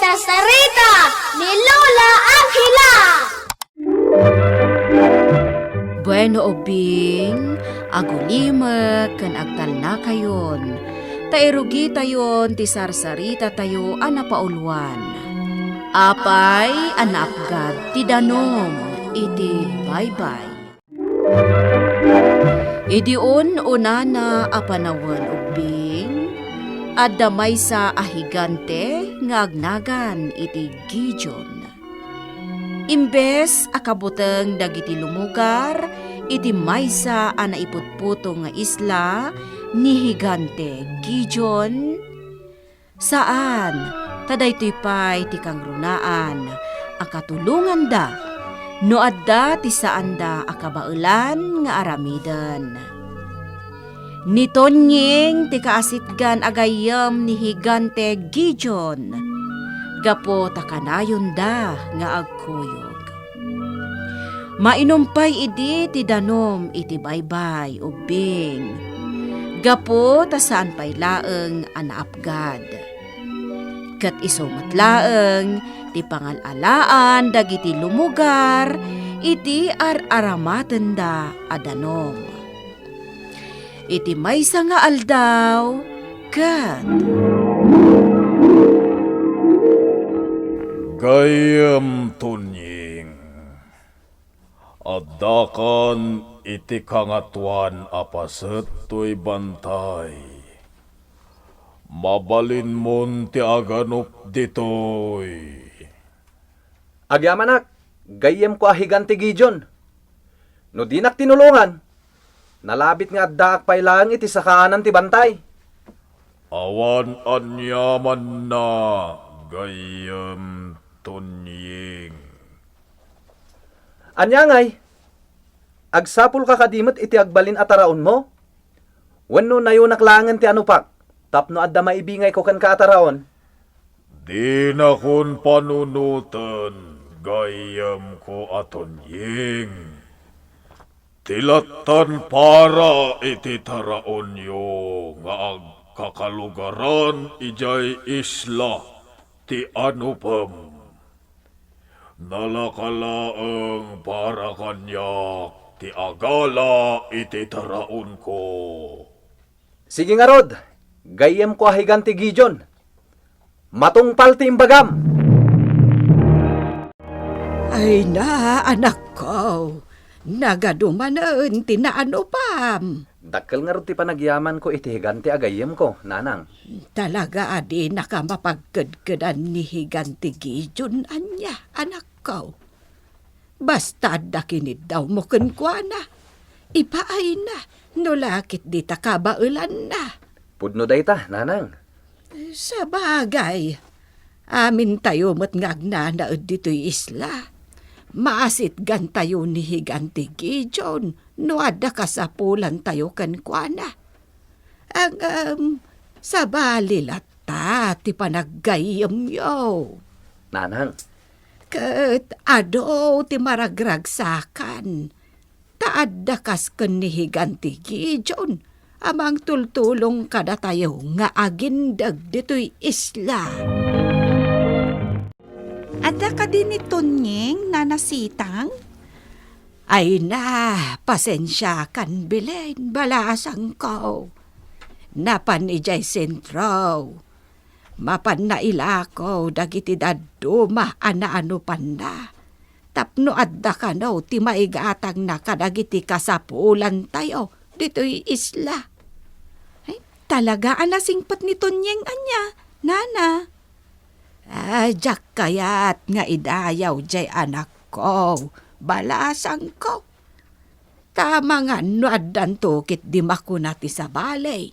Sasarita ni Lola Angela. Bueno ubing, agulima kan agtal na kayon. Tairugi tayon ti sarsarita tayo anapaulwan. Apay anapgad ti danom iti bye-bye. Idiun unana apanawan ubing, adamay sa ahigante nga agnagan iti Gideon. Imbes akabuteng dagiti lumugar, iti maysa a naiputputo nga isla ni higante Gideon. Saan tadaytoy pay ti kangrunaan akatulungan da no adda ti saanda akabaelan nga aramiden. Nitonyeng ti kaasitgan agayam ni higante Gideon. Gapo takanayon da nga agkuyog. Mainumpay idi ti danom iti baybay ubing. Gapo ta saan pay laeng anaapgad. Kat isumat laeng ti pangalalaan dagiti lumugar iti aramatan da adanom. Iti maysa nga aldaw kat gayam tunying, adakan iti kangatuan apaset to'y bantay. Mabalin mon ti aganup ditoy. Agyamanak, gayem ko ahigan ti Gideon. No dinak tinulungan, nalabit nga addaak pailang iti sakaanan ti bantay. Awan anyaman na gayam tunying. Anyangay, agsapul ka kadimot iti agbalin ataraon mo? Wenno nayo naklangan ti anupak, tapno adda maibingay ko kan kaataraon. Di na kun panunutan, gayam ko atonying. Tilatan para iti taraon yo nga agkakalugaran ijay isla ti anupam. Nalakalaeng para kanyak ti agala iti taraon ko. Sige nga rod, gayem ko ahigan ti Gideon. Matungpal ti imbagam. Ay na, anak ko. Nagadumanen ti naanupam. Dakkel nga rod ti panagyaman ko iti higanti agayem ko, nanang. Talaga adi nakamapagkadkadan ni higanti Gideon anya, anak ko. Basta dakinid daw mo kenkwana. Ipaay na, nulakit di takabaulan na. Pudno dayta, nanang. Sa bagay, amin tayo matngagna na dito'y isla. Maasit gan tayo ni higanti Gideon, no ada kasapulan tayo kenkwana. Ang sa balilata ti panaggayam yo. Nanang. Ket ado ti maragragsakan. Taadda kas ken ni higanti Gideon, amang tultulong kada tayo nga agindag dito'y isla. Ada ka din ni Tonyeng, nanasitang? Ay na, pasensya kan Belen, balasang ko. Napan ijay sentro. Mapan na ilako, dagiti daduma ana-ano pan na. Tapno adda ka no, ti maigatang na kadagiti kasapulan tayo, dito'y isla. Ay, talaga alasingpat ni Tonyeng anya, nana. Jak kayat nga idayaw jay anak ko, balasang ko. Tama nga no addan tukit di makunati sa balay.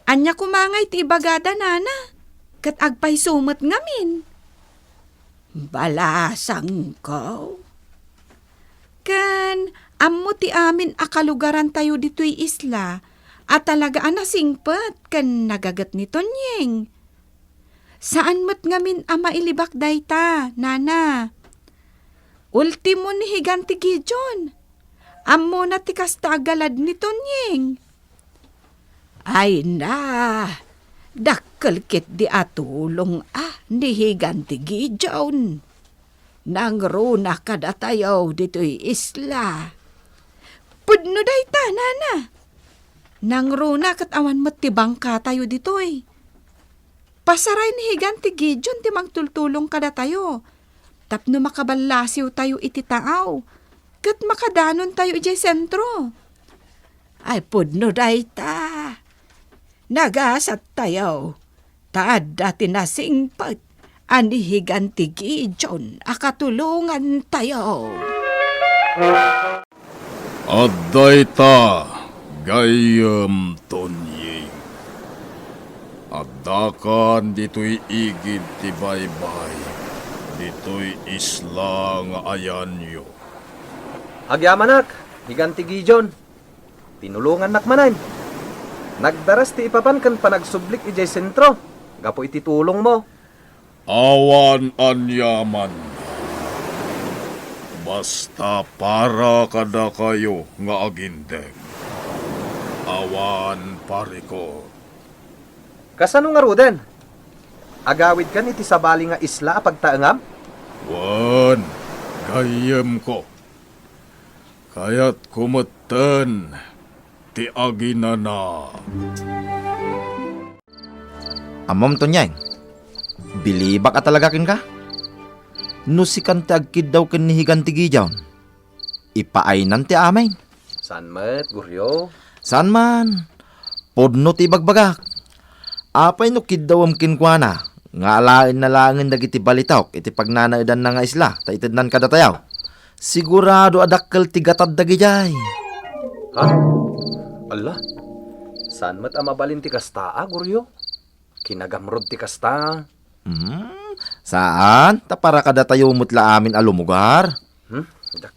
Anya kumangay ti ibagada, nana. Kat agpay sumat ngamin. Balasang ko. Kan, ammo ti amin akalugaran tayo dito'y isla, at talaga anasingpat kan nagagat ni Tonyeng. Saan mo't ngamin ama ilibak dayta, nana? Ultimo ni higanti Gideon. Ammo na ti kasta agalad ni Tonyeng. Ay na, dak kalkit di atulong ni higanti Gideon. Nangruna kada tayo dito'y isla. Pudno day nana. Nangruna kat awan mo't tibang ka tayo dito'y. Pasaray ni higanti Gideon ti magtultulong kada tayo. Tapno makabalasiw tayo iti taaw. Kat makadanon tayo iti sentro. Ay pudno day nagasat tayo. Taad dati nasingpag. Ani higanti Gideon, akatulungan tayo. Adday ta, gayam Tonying. Addakan dito'y igid ti baybay, dito'y isla nga ayanyo. Agyamanak, higanti Gideon. Tinulungan nakmanan. Nagdaras ti ipapan kan panagsublik ijay sentro. Gapo iti tulong mo. Awan anyaman. Basta para kada kayo nga agindeng. Awan pariko. Kasano nga ruden? Agawid kan iti sabali nga isla pagtaangam? Wan, gayem ko. Kaya't kumatan, ti aginana. Amom Tonyeng, bilibak ka talaga kin ka? No si kante agkid daw kin ni higanti Gideon. Ipaainan ti amay. San met, Guryo? Saan man? Podno ti bagbagak. Apay no kid daw am kinkwana. Nga alain na langin dagiti balitawk iti pagnanaidan na nga isla. Taitid kada tayaw. Sigurado adakkel ti gatad dagijay. Ha? Ala? San met amabalin ti kasta, Guryo? Kinagamrod ti kasta. Saan? Tapara kada tayo mutla amin alumugar.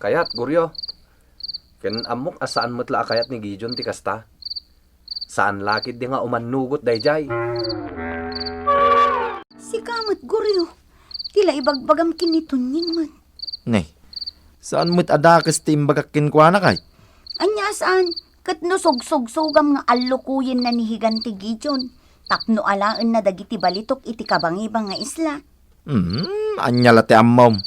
Kayat, Guryo. Ken amok asaan mutla akayat ni Gideon ti kasta. Saan lakid di nga umanugot dayjay. Si kamot, Guryo. Tila ibagbagam kinitunying man. Ne, saan mo't adakes ti imbagak kinkwana kay? Anya saan? Kat no sog-sog-sogam nga allukuyin na ni higanti Gideon. Tapno alaan na dagiti balitok iti kabangibang nga isla. Anyala ti ammom.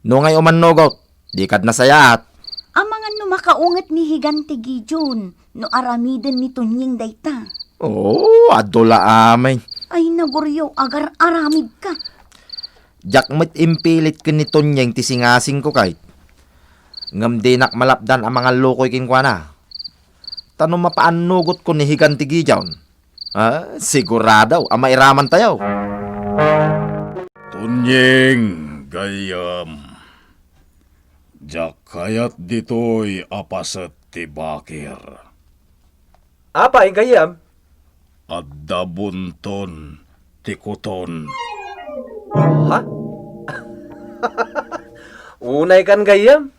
No ngay umanugot, di kad nasayaat. Amangan no makaungat ni higanti Gideon, no aramiden ni Tunying dayta. Oo, adola amay. Ay naguryo, agar aramid ka. Jak mo't impilit kin ni Tonyeng ti singasing ko kay. Ngam di nak malapdan ang mga lukoy kinkwana. Tanong mapaanugot ko ni higanti Gideon. Sigurado, ang mairaman tayo. Tunying, gayam. Jakayat dito'y apaset ti bakir. Apay, gayam? Adda bunton ti kuton. Ha? Unay kan gayam?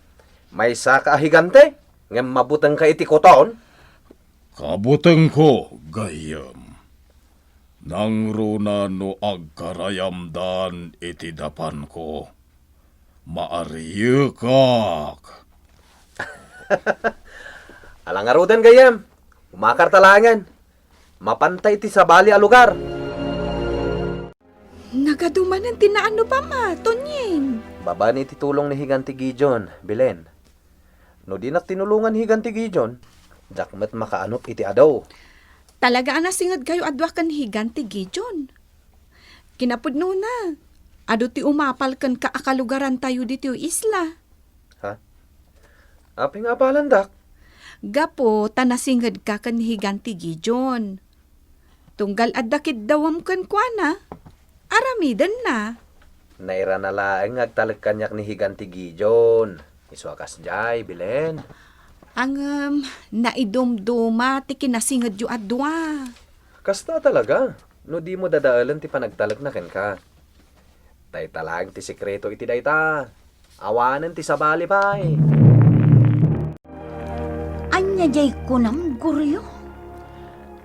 May saka higante? Ngem mabutang ka iti koton? Kabuteng ko, gayam. Nang runa no agkarayamdan iti dapan ko. Maariyekak. Alang arudan gayam. Umakar talangan. Mapantay ti sabali a lugar. Nagadumanan tinaano pa ma, Tonyeng. Baba ni titulong ni higanti Gideon, Bilen. No di nak tinulungan higanti Gideon, jakmet makaanop iti adaw. Talaga anasingad kayo adwa kan higanti Gideon. Kinapudno na. Ado ti umapal kan kaakalugaran tayo dito isla. Ha? Aping apalan dak? Gapo, tanasingad ka kan higanti Gideon. Tunggal adakid dawam kan kwana. Aramidan na. Naira na laeng agtalag kanyak ni higanti Gideon. Iswakas jay, Bilen. Ang naidumduma ti kinasingad yu adwa. Kasta talaga. No di mo dadaalan ti panagtalag na ken ka. Tay talang ti sekreto iti dayta. Awanan ti sabali pay. Anya jay kunam, Guryo.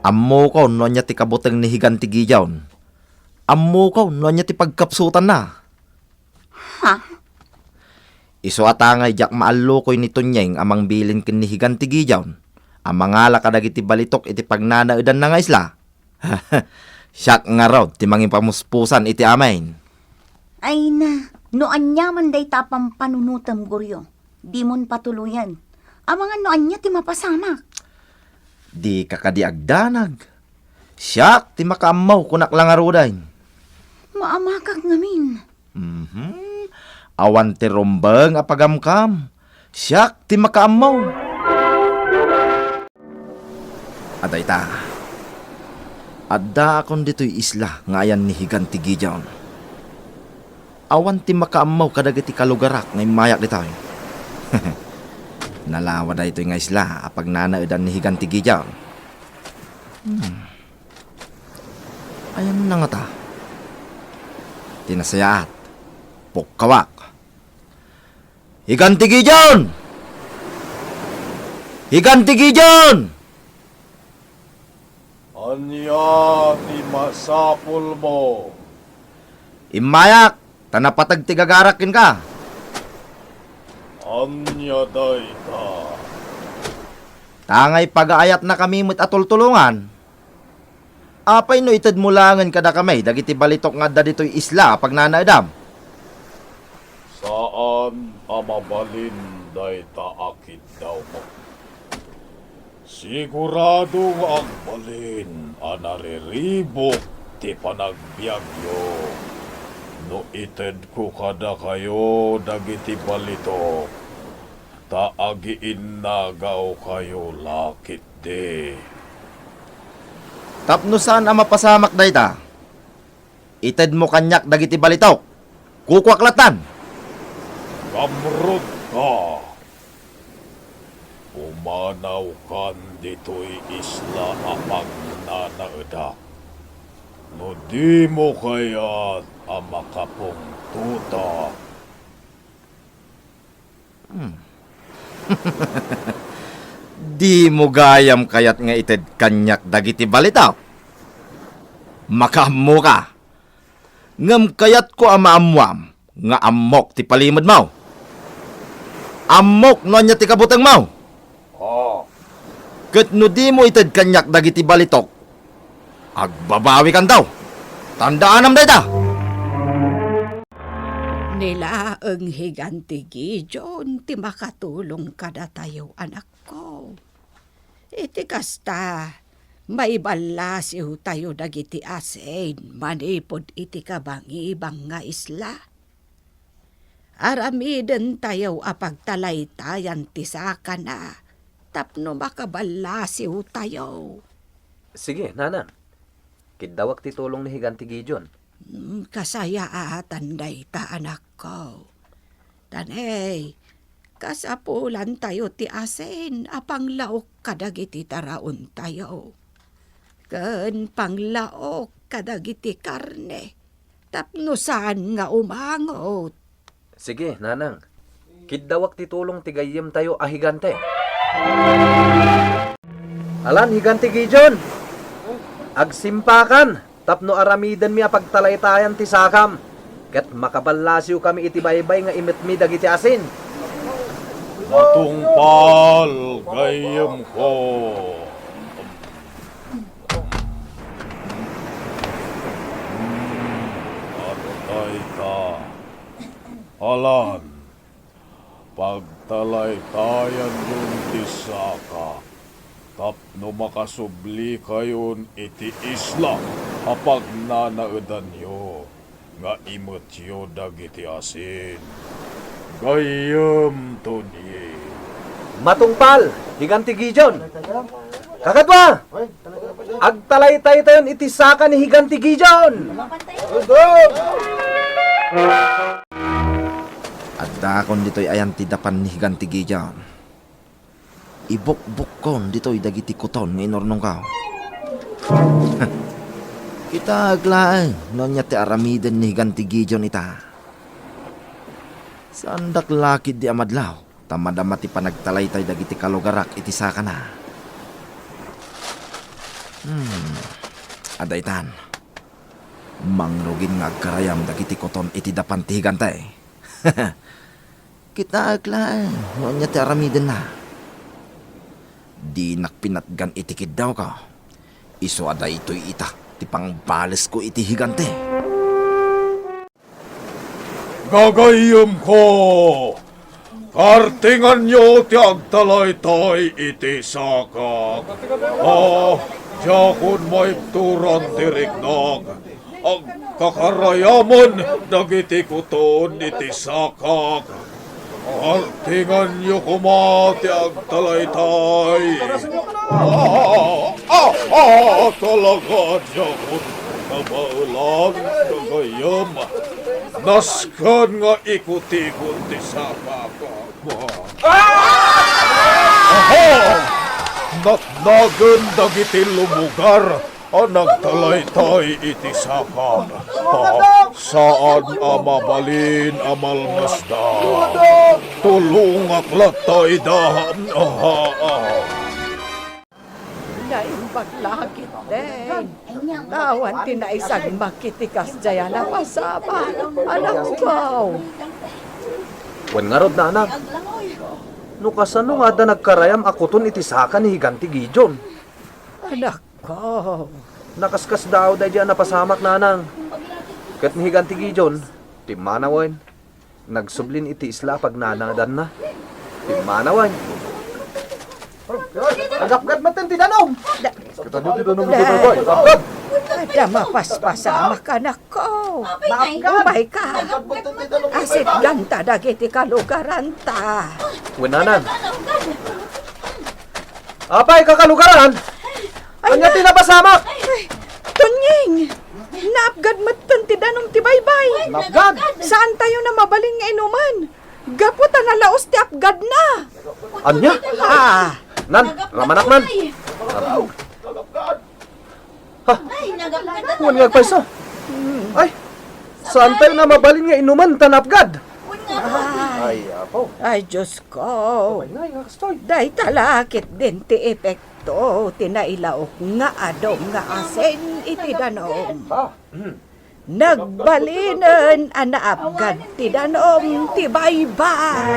Ammo ko no nya ti kabuteng ni higanti Gideon. Ammo ko no nya ti pagkapsutan na. Ha? Iso atangay jak maallukoy ni Tonyeng amang bilin kin ni higanti Gideon. Ang mga lakadagiti balitok iti pagnanaidan na nga isla. Siyak nga raw, timangin pamuspusan iti amain. Ay na, noan niya man day tapang panunutam guryo. Di mon patuluyan. Ang mga noan niya ti mapasamak. Di kakadiagdanag. Siyak, ti makaamaw kunak lang aruday. Maamakag ngamin. Awan ti rombeng apagamkam. Siyak, ti makaamaw. Aday ta. Adda akon dito'y isla ngayan ni Higanti Gideon. Awan ti makaamaw kadagiti kalugarak na mayak dito'y. Nalawa da ito'y nga isla apag nanaudan ni Higanti Gideon. Ayan na nga ta. Tinasayaat. Pukkawak. Higanti Gideon! Higanti Gideon! Anya ti masapul mo. Imayak! Tanapatag tigagarakin ka. Anya dayta. Tangay pag-aayat na kami mo't atultulungan. Apay no itad mulangan kada kamay, dagiti balitok nga da dito'y isla pag nanaadam. Saan amabalin dayta akit daw mo? Sigurado ang balin anariribok ti panagbiagyo. No ited ko kada kayo dagiti balitok. Taagiin nagaw kayo lakit de. Tapno saan ang mapasamak dayta? Ited mo kanyak dagiti balitok. Kukwaklatan. Kamrod ka. Umanaw kan dito'y isla amang nanaedak. No di mo kaya ang makapong tuta. Di mo gayam kayat nga ited kanyak dagiti balitaw. Makamo ka. Ngam kayat ko amamwam nga amok ti palimod mo. Amok no anya ti kabutang mo. Ket no di mo ited kanyak dagiti balitok. Agbabawi kan daw. Tandaan am dayta. Nila ang Higanti Gideon, ti makatulong kada tayo, anak ko. Iti kasta, maibalasiw tayo dagiti asin, manipod iti kabangibang nga isla. Aramiden tayo apagtalaytayan ti saka na, tapno makabalasiw tayo. Sige, nanang. Kidawak ti tulong ni Higanti Gideon. Kasayaatan dayta, anak ko. Tanay, kasapulan tayo ti asin, apang laok kadagiti taraon tayo. Ken panglaok kadagiti karne, tapno saan nga umangot. Sige, nanang. Kidawak ti tulong ti gayem tayo a higante. Alan, Higanti Gideon! Agsimpakan! Tapno aramidan mi apagtalaytayan ti sakam. Ket makabalasiw kami iti baybay nga imet mi dagiti asin. Matungpal gayem ko. Ano dayta? Alan, pagtalaytayan yung tisaka. Tapno makasubli kayon iti isla apag nanaedan yo nga imot yo dagiti asin. Gayem to niye. Matungpal! Higanti Gideon! Kakadwa! Agtalaytay tayon iti saka ni Higanti Gideon! At dakon dito'y ayan ti dapan ni Higanti Gideon. Ibok-bukon dito'y dagiti kuton nga inornong ka. Kita aglaan, no niya ti aramiden ni Higanti Gideon ita. Sandak lakid di amadlaw, tamadama ti panagtalaytay dagiti kalugarak iti saka na. Adaytan, mangrugin nga agkarayam dagiti kuton iti dapan ti Higantay. Kita aglaan, no niya ti aramiden na. Di nakpinatgan itikid daw ka. Iso ada ito'y ita. ti pangbalis ko iti higante. Gagayem ko! Kartingan nyo ti agtalaytay iti sakak. Jakon may turan ti rignag. Ang kakarayaman dagiti kuton iti sakak. Kartingan nyo kumati agtalaytay. Talaga jakon kabaulan gagayem. Naskan nga ikutikot ti sakak. Natnagan dagiti lumugar ang nagtalaytay iti sakak. Saan amabalin amalmasda? Tulungak latay dahan. Naimbag lakit din. Nawan tinaisag makitikas jaya na pasaba. Anak ko. Wen nga rod na anak. No kasano nga da nagkarayam akuton iti saka ni Higanti Gijon. Anak ko. Nakaskas daw da diyan napasamak na anang. Kat ni Higanti Gijon, timanawan. Nagsublin iti isla pag nananadan na. Timanawan. Agapgat matin ti danom. Kita nyo ti danom ito boy. Agapgat. Ada mapaspasama ka anak ko. Umay ka. Asit ganta dagiti kalugaran ta. Wenanan. Apay kakalugaran? Anya ti napasamak? Tunying! Naapgad matan ti danom ti baybay. Napgad. Saan tayo na mabaling nga inuman? Gaputa na laos ti apgad na. Anya? Nan, ramanak man. Huwag nga paiso. Ay, saan tayo na mabalin nga inuman tanapgad? Ay, apo. Ay, Diyos ko. Day talakit din ti epekto. Tinailaok nga adong nga asen iti danom. Nagbalinan anaapgad ti danom ti baybay.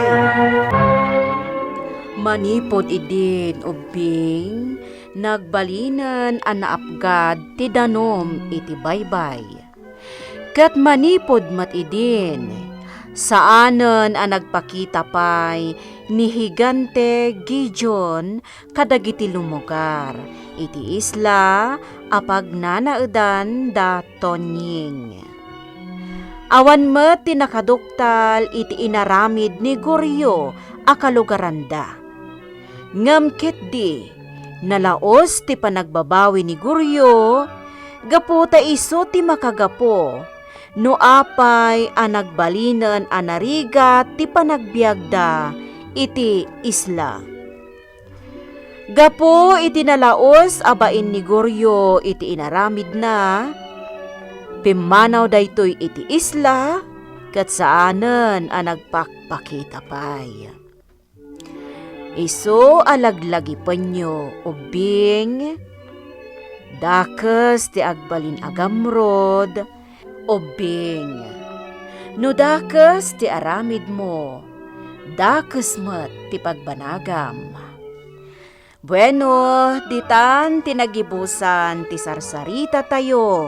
Manipod idin ubing, nagbalinan anaapgad ti danom iti baybay. Kat manipod mat idin, saanen ang nagpakita pay ni Higante Gijon kadagiti lumugar, iti isla apag nanaedan da Tonying. Awan met ti nakaduktal iti inaramid ni Goryo a kalugaranda. Ngamkit di, nalaos ti panagbabawi ni Goryo, gapo ta iso ti makagapo, no apay a nagbalinan a narigat ti panagbiagda iti isla. Gapo iti nalaos abain ni Goryo iti inaramid na, pimanaw daytoy iti isla, kat saanen a nagpakpakita pay. Iso alaglagi panyo ubing, dakes ti agbalin agamrod, ubing. No dakes ti aramid mo, dakes met ti pagbanagam. Bueno, ditan tinagibusan ti sarsarita tayo,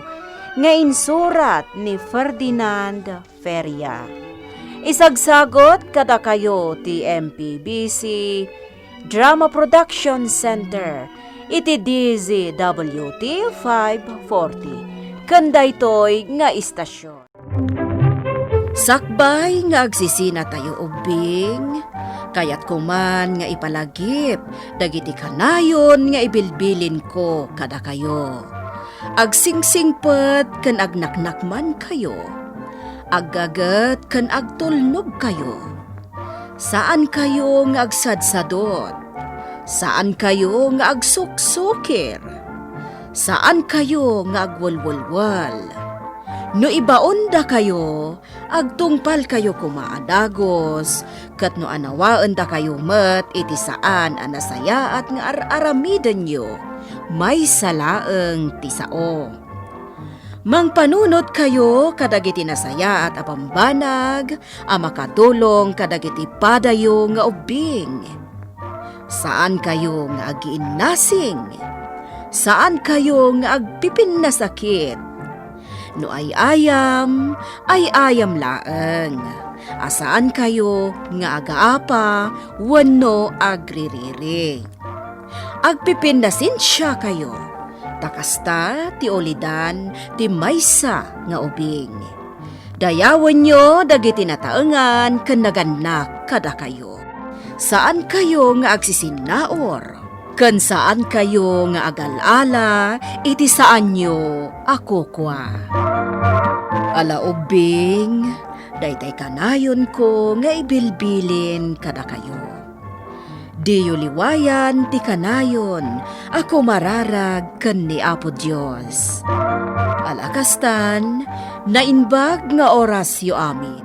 nga insurat ni Ferdinand Feria. Isagsagot kada kayo ti MPBC Drama Production Center iti DZWT 540 kanday toy nga istasyon. Sakbay nga agsisina tayo ubing, kayat kuman nga ipalagip dagiti kanayon nga ibilbilin ko kada kayo. Agsingsingpet ken agnaknakman kayo, aggaget ken agtulnog kayo. Saan kayo nga agsadsadot? Saan kayo nga agsuksukir? Saan kayo nga agwalwalwal? No ibaon da kayo, agtungpal kayo kumaadagos, kat no anawaan da kayo met iti saan anasaya at nga aramiden nyo, may salaeng tisao. Mangpanunot kayo kadagiti nasaya at apambanag, makatulong kadagiti padayo nga ubing. Saan kayo nga agiinnasing? Saan kayo nga agpipin na sakit? No ay ayam laeng. Asaan kayo nga agaapa, wano agririri. Agpipin na sinsya kayo. Takasta ti olidan ti maysa nga ubing. Dayawan nyo dagiti nataengan ken naganak kada kayo. Saan kayo nga agsisinnaor? Ken saan kayo nga agalala, iti saan nyo ako kwa. Ala ubing, daytay kanayon ko nga ibilbilin kada kayo. Diyo liwayan ti kanayon, ako mararag ken ni Apo Dios. Alakastan, nainbag nga oras yo amin.